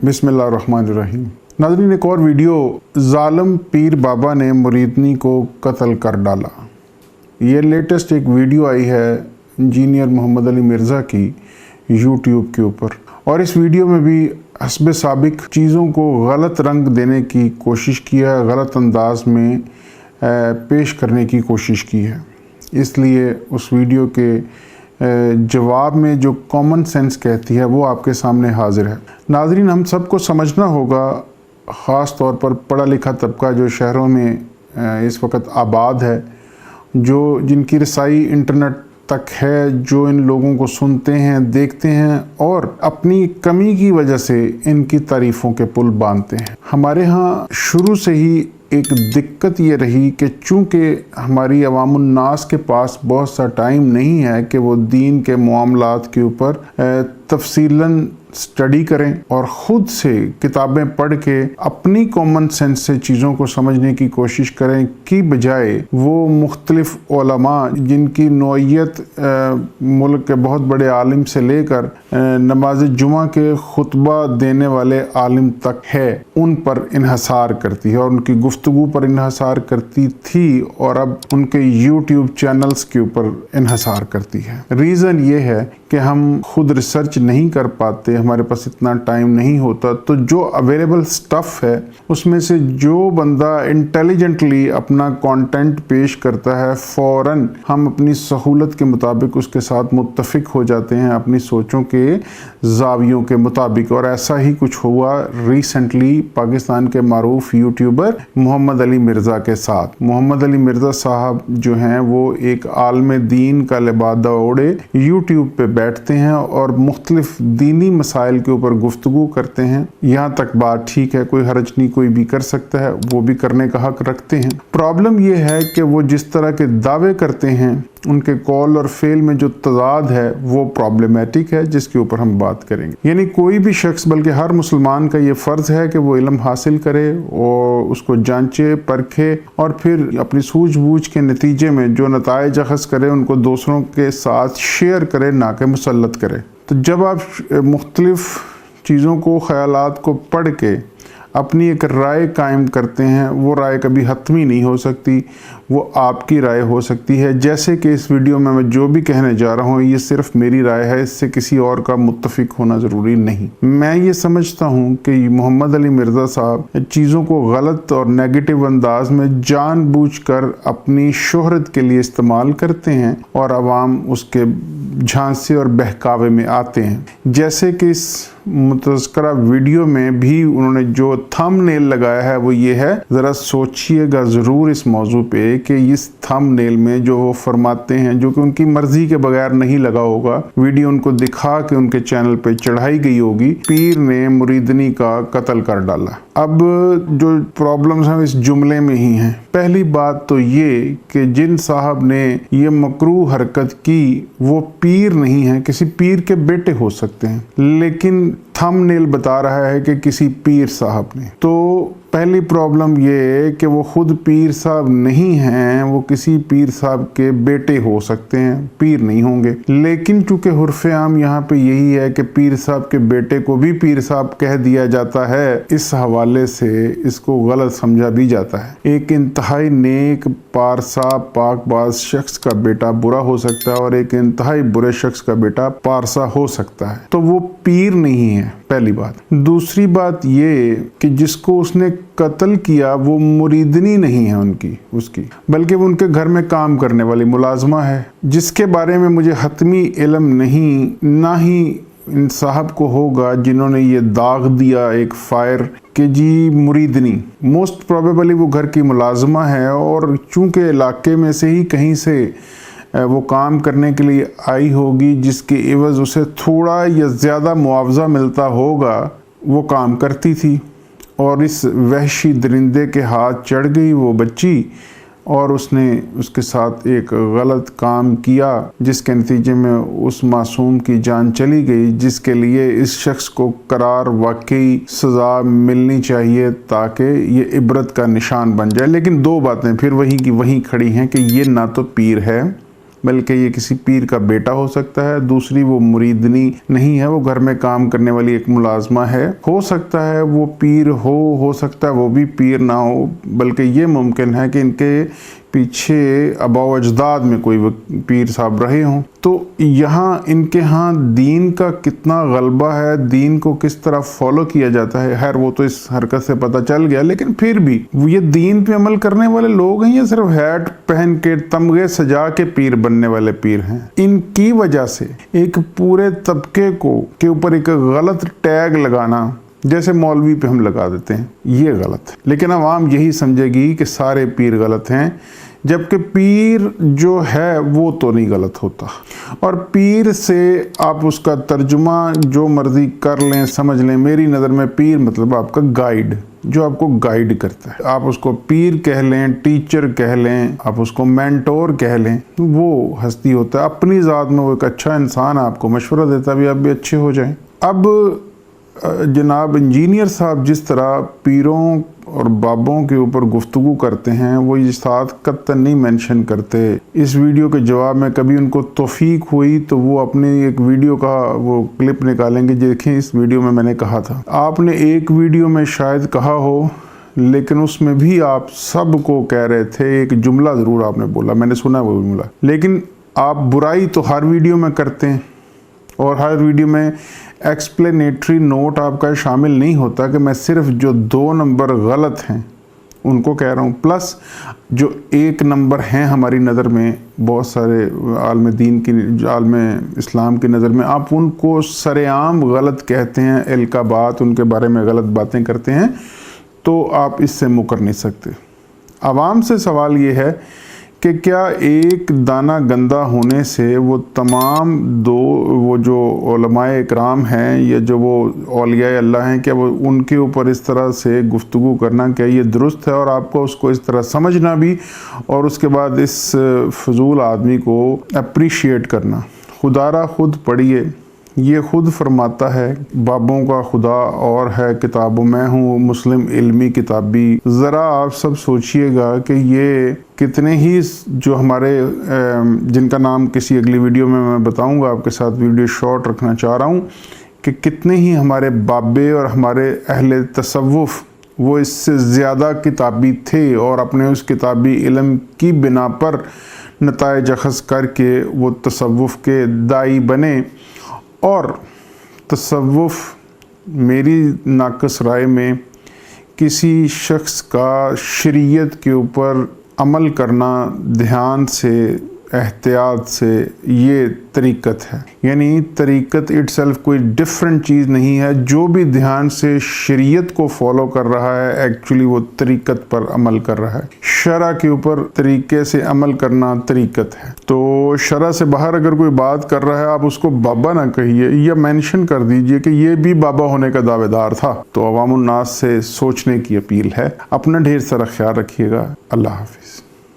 बिस्मिल्लाहिर्रहमानिर्रहीम। नाज़रीन, एक और वीडियो, ज़ालिम पीर बाबा ने मुरीदनी को कत्ल कर डाला। ये लेटेस्ट एक वीडियो आई है इंजीनियर मोहम्मद अली मिर्ज़ा की यूट्यूब के ऊपर, और इस वीडियो में भी हस्ब साबिक चीज़ों को गलत रंग देने की कोशिश की है, गलत अंदाज में पेश करने की कोशिश की है। इसलिए उस वीडियो के जवाब में जो कॉमन सेंस कहती है वो आपके सामने हाजिर है। नाज़रीन, हम सबको समझना होगा, ख़ास तौर पर पढ़ा लिखा तबका जो शहरों में इस वक्त आबाद है, जिनकी रसाई इंटरनेट तक है, जो इन लोगों को सुनते हैं, देखते हैं और अपनी कमी की वजह से इनकी तारीफ़ों के पुल बांधते हैं। हमारे यहाँ शुरू से ही एक दिक्कत ये रही कि चूँकि हमारी अवामुन्नास के पास बहुत सा टाइम नहीं है कि वो दीन के मामलात के ऊपर तफसीलन स्टडी करें और ख़ुद से किताबें पढ़ के अपनी कॉमन सेंस से चीज़ों को समझने की कोशिश करें, की बजाय वो मुख्तलिफ उलमा जिनकी नौइयत मुल्क के बहुत बड़े आलिम से लेकर नमाज जुमा के खुतबा देने वाले आलिम तक है, उन पर इन्हसार करती है और उनकी गुफ्तगू पर इन्हसार करती थी और अब उनके यूट्यूब चैनल्स के ऊपर इन्हसार करती है। रीज़न ये है कि हम खुद रिसर्च नहीं कर पाते, हमारे पास इतना टाइम नहीं होता, तो जो अवेलेबल स्टफ़ है उसमें से जो बंदा इंटेलिजेंटली अपना कंटेंट पेश करता है, फ़ौरन हम अपनी सहूलत के मुताबिक उसके साथ मुत्तफ़िक हो जाते हैं, अपनी सोचों के ज़ावियों के मुताबिक। और ऐसा ही कुछ हुआ रिसेंटली पाकिस्तान के मारूफ यूट्यूबर मोहम्मद अली मिर्ज़ा के साथ। मोहम्मद अली मिर्ज़ा साहब जो हैं वो एक आलम दीन का लिबादा ओढ़े यूट्यूब पे बैठते हैं और मुख्तलिफ दीनी मसाइल के ऊपर गुफ्तगू करते हैं। यहाँ तक बात ठीक है, कोई हरज नहीं, कोई भी कर सकता है, वो भी करने का हक रखते हैं। प्रॉब्लम ये है कि वो जिस तरह के दावे करते हैं, उनके कॉल और फेल में जो तजाद है वो प्रॉब्लमेटिक है, जिसके ऊपर हम बात करेंगे। यानी कोई भी शख्स, बल्कि हर मुसलमान का ये फ़र्ज़ है कि वो इल्म हासिल करे और उसको जांचे परखे और फिर अपनी सूझबूझ के नतीजे में जो नताइज अख़ज़ करे उनको दूसरों के साथ शेयर करे, ना कि मुसल्लत करे। तो जब आप मुख्तलिफ़ चीज़ों को, ख़यालात को पढ़ के अपनी एक राय कायम करते हैं, वो राय कभी हतमी नहीं हो सकती, वो आपकी राय हो सकती है। जैसे कि इस वीडियो में मैं जो भी कहने जा रहा हूँ ये सिर्फ मेरी राय है, इससे किसी और का मुत्तफ़िक होना ज़रूरी नहीं। मैं ये समझता हूँ कि मोहम्मद अली मिर्ज़ा साहब चीज़ों को गलत और नेगेटिव अंदाज में जानबूझकर अपनी शोहरत के लिए इस्तेमाल करते हैं और आवाम उसके झांसे और बहकावे में आते हैं। जैसे कि इस मुतज़क्करा वीडियो में भी उन्होंने जो थंबनेल लगाया है वो ये है, ज़रा सोचिएगा ज़रूर इस मौजू पे कि इस थंबनेल में जो वो फरमाते हैं, जो कि उनकी मर्जी के बगैर नहीं लगा होगा, वीडियो उनको दिखा के उनके चैनल पे चढ़ाई गई होगी, पीर ने मुरीदनी का कत्ल कर डाला। अब जो प्रॉब्लम्स हैं इस जुमले में ही हैं। पहली बात तो ये कि जिन साहब ने ये मकरूह हरकत की वो पीर नहीं है, किसी पीर के बेटे हो सकते हैं, लेकिन थंबनेल बता रहा है कि किसी पीर साहब ने। तो पहली प्रॉब्लम ये है कि वो खुद पीर साहब नहीं हैं, वो किसी पीर साहब के बेटे हो सकते हैं, पीर नहीं होंगे। लेकिन चूंकि हुर्फ़े आम यहाँ पे यही है कि पीर साहब के बेटे को भी पीर साहब कह दिया जाता है, इस हवाले से इसको गलत समझा भी जाता है। एक इंतहाई नेक, पारसा, पाकबाज शख्स का बेटा बुरा हो सकता है और एक इंतहाई बुरे शख्स का बेटा पारसा हो सकता है, तो वो पीर नहीं है, पहली बात। दूसरी बात ये कि जिसको उसने कत्ल किया वो मुरीदनी नहीं है उसकी, बल्कि वो उनके घर में काम करने वाली मुलाजमा है, जिसके बारे में मुझे हतमी इल्म नहीं, ना ही इन साहब को होगा जिन्होंने ये दाग दिया एक फायर कि जी मुरीदनी। मोस्ट प्रोबेबली वो घर की मुलाजमा है और चूंकि इलाके में से ही कहीं से वो काम करने के लिए आई होगी, जिसके एवज़ उसे थोड़ा या ज़्यादा मुआवजा मिलता होगा, वो काम करती थी और इस वहशी दरिंदे के हाथ चढ़ गई वो बच्ची और उसने उसके साथ एक गलत काम किया, जिसके नतीजे में उस मासूम की जान चली गई, जिसके लिए इस शख्स को करार वाकई सज़ा मिलनी चाहिए ताकि ये इबरत का निशान बन जाए। लेकिन दो बातें फिर वहीं की वहीं खड़ी हैं कि ये ना तो पीर है बल्कि ये किसी पीर का बेटा हो सकता है। दूसरी, वो मुरीदनी नहीं है, वो घर में काम करने वाली एक मुलाजमा है। हो सकता है वो पीर हो सकता है वो भी पीर ना हो, बल्कि ये मुमकिन है कि इनके पीछे आबाओ अजदाद में कोई पीर साहब रहे हों। तो यहाँ इनके यहाँ दीन का कितना गलबा है, दीन को किस तरह फॉलो किया जाता है, खैर वो तो इस हरकत से पता चल गया, लेकिन फिर भी ये दीन पे अमल करने वाले लोग हैं या सिर्फ हैट पहन के तमगे सजा के पीर बनने वाले पीर हैं? इनकी वजह से एक पूरे तबके के ऊपर एक गलत टैग लगाना, जैसे मौलवी पे हम लगा देते हैं, ये गलत है। लेकिन अवाम यही समझेगी कि सारे पीर गलत हैं, जबकि पीर जो है वो तो नहीं गलत होता। और पीर से आप उसका तर्जुमा जो मर्जी कर लें, समझ लें, मेरी नज़र में पीर मतलब आपका गाइड, जो आपको गाइड करता है। आप उसको पीर कह लें, टीचर कह लें, आप उसको मेंटोर कह लें, वो हस्ती होता है अपनी ज़ात में, वो एक अच्छा इंसान, आपको मशवरा देता भी, आप भी अच्छे हो जाएं। अब जनाब इंजीनियर साहब जिस तरह पीरों और बाबों के ऊपर गुफ्तगू करते हैं, वो ये साथ कतई नहीं मेंशन करते। इस वीडियो के जवाब में कभी उनको तौफीक हुई तो वो अपनी एक वीडियो का वो क्लिप निकालेंगे, देखें इस वीडियो में मैंने कहा था। आपने एक वीडियो में शायद कहा हो, लेकिन उसमें भी आप सबको कह रहे थे, एक जुमला ज़रूर आपने बोला, मैंने सुना वो जुमला, लेकिन आप बुराई तो हर वीडियो में करते हैं और हर वीडियो में एक्सप्लेनेटरी नोट आपका शामिल नहीं होता कि मैं सिर्फ जो 2 नंबर गलत हैं उनको कह रहा हूँ, प्लस जो 1 नंबर हैं हमारी नज़र में, बहुत सारे आलम दीन की, आलम इस्लाम की नज़र में, आप उनको सरेआम गलत कहते हैं, एलका बात, उनके बारे में गलत बातें करते हैं, तो आप इससे मुकर नहीं सकते। आवाम से सवाल ये है कि क्या एक दाना गंदा होने से वो तमाम वो जो उलमाए इकराम हैं या जो वो औलिया अल्लाह हैं, क्या वो उनके ऊपर इस तरह से गुफ्तगू करना क्या ये दुरुस्त है? और आपको उसको इस तरह समझना भी और उसके बाद इस फजूल आदमी को अप्रिशिएट करना। खुदारा खुद पढ़िए, ये खुद फरमाता है, बाबों का खुदा और है किताबों में हूँ मुस्लिम इल्मी किताबी। ज़रा आप सब सोचिएगा कि ये कितने ही जो हमारे जिनका नाम किसी अगली वीडियो में मैं बताऊंगा, आपके साथ वीडियो शॉर्ट रखना चाह रहा हूँ, कि कितने ही हमारे बाबे और हमारे अहले तसव्वुफ़ वो इससे ज़्यादा किताबी थे और अपने उस किताबी इल्म की बिना पर नताइज अख़ज़ करके वो तसव्वुफ़ के दाई बने। और तसव्वुफ़ मेरी नाक़िस राय में किसी शख्स का शरीयत के ऊपर अमल करना ध्यान से, एहतियात से, ये तरीक़त है। यानी तरीक़त इटसेल्फ कोई डिफरेंट चीज़ नहीं है, जो भी ध्यान से शरीयत को फॉलो कर रहा है एक्चुअली वो तरीक़त पर अमल कर रहा है। शरा के ऊपर तरीक़े से अमल करना तरीक़त है। तो शरा से बाहर अगर कोई बात कर रहा है, आप उसको बाबा ना कहिए या मेंशन कर दीजिए कि ये भी बाबा होने का दावेदार था। तो अवामुन नास से सोचने की अपील है। अपना ढेर सारा ख्याल रखिएगा। अल्लाह हाफिज़।